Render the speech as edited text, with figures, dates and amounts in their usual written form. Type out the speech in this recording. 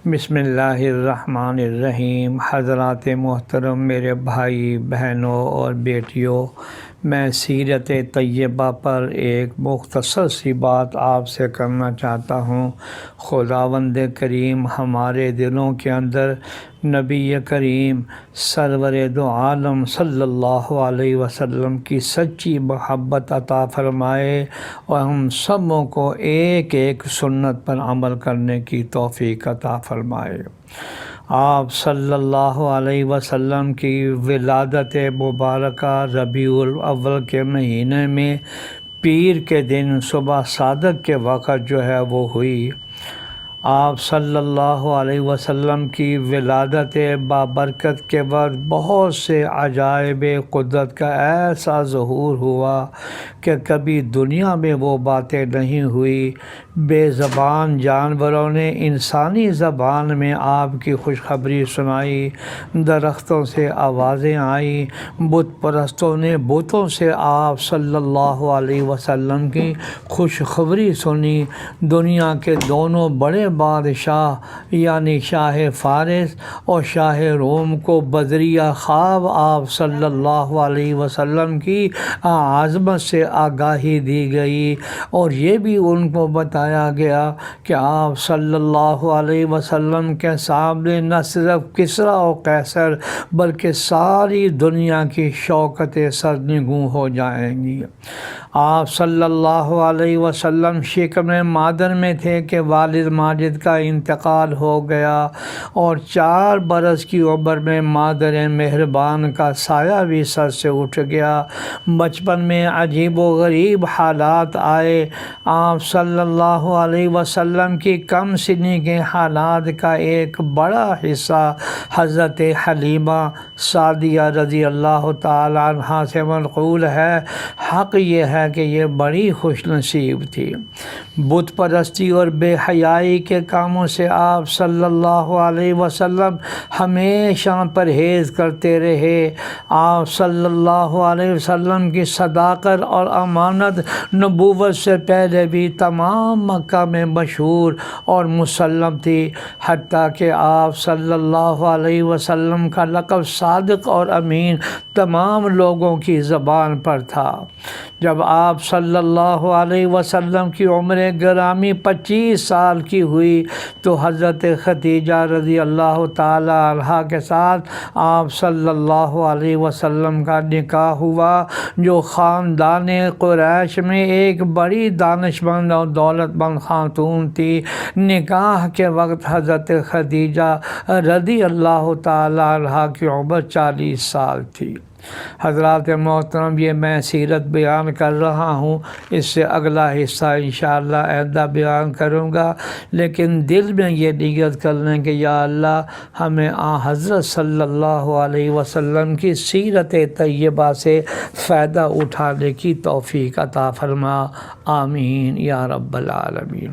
بسم اللہ الرحمن الرحیم۔ حضرات محترم، میرے بھائی بہنوں اور بیٹیوں، میں سیرت طیبہ پر ایک مختصر سی بات آپ سے کرنا چاہتا ہوں۔ خداوند کریم ہمارے دلوں کے اندر نبی کریم سرور دو عالم صلی اللہ علیہ وسلم کی سچی محبت عطا فرمائے اور ہم سبوں کو ایک ایک سنت پر عمل کرنے کی توفیق عطا فرمائے۔ آپ صلی اللہ علیہ وسلم کی ولادت مبارکہ ربیع الاول کے مہینے میں پیر کے دن صبح صادق کے وقت جو ہے وہ ہوئی۔ آپ صلی اللہ علیہ وسلم کی ولادت بابرکت کے بعد بہت سے عجائب قدرت کا ایسا ظہور ہوا کہ کبھی دنیا میں وہ باتیں نہیں ہوئی۔ بے زبان جانوروں نے انسانی زبان میں آپ کی خوشخبری سنائی، درختوں سے آوازیں آئیں، بت پرستوں نے بتوں سے آپ صلی اللہ علیہ وسلم کی خوشخبری سنی۔ دنیا کے دونوں بڑے بادشاہ یعنی شاہ فارس اور شاہ روم کو بدریہ خواب آپ صلی اللہ علیہ وسلم کی عظمت سے آگاہی دی گئی، اور یہ بھی ان کو بتایا گیا کہ آپ صلی اللہ علیہ وسلم کے سامنے نہ صرف کسریٰ و قیصر بلکہ ساری دنیا کی شوکتیں سرنگوں ہو جائیں گی۔ آپ صلی اللہ علیہ وسلم شکم مادر میں تھے کہ والد ماجد کا انتقال ہو گیا، اور 4 برس کی عمر میں مادر مہربان کا سایہ بھی سر سے اٹھ گیا۔ بچپن میں عجیب و غریب حالات آئے۔ آپ صلی اللہ علیہ وسلم کی کم سنی کے حالات کا ایک بڑا حصہ حضرت حلیمہ سعدیہ رضی اللہ تعالیٰ عنہا سے منقول ہے۔ حق یہ ہے کہ یہ بڑی خوش نصیب تھی۔ بت پرستی اور بے حیائی کے کاموں سے آپ صلی اللہ علیہ وسلم ہمیشہ پرہیز کرتے رہے۔ آپ صلی اللہ علیہ وسلم کی صداقت اور امانت نبوت سے پہلے بھی تمام مکہ میں مشہور اور مسلم تھی، حتیٰ کہ آپ صلی اللہ علیہ وسلم کا لقب صادق اور امین تمام لوگوں کی زبان پر تھا۔ جب آپ صلی اللہ علیہ وسلم کی عمر گرامی 25 سال کی ہوئی تو حضرت خدیجہ رضی اللہ تعالی عنہا کے ساتھ آپ صلی اللہ علیہ وسلم کا نکاح ہوا، جو خاندان قریش میں ایک بڑی دانشمند اور دولت مند خاتون تھی۔ نکاح کے وقت حضرت خدیجہ رضی اللہ تعالی عنہا کی عمر 40 سال تھی۔ حضرات محترم، یہ میں سیرت بیان کر رہا ہوں، اس سے اگلا حصہ انشاءاللہ آئندہ بیان کروں گا، لیکن دل میں یہ نیت کر لیں کہ یا اللہ ہمیں حضرت صلی اللہ علیہ وسلم کی سیرت طیبہ سے فائدہ اٹھانے کی توفیق عطا فرما، آمین یا رب العالمین۔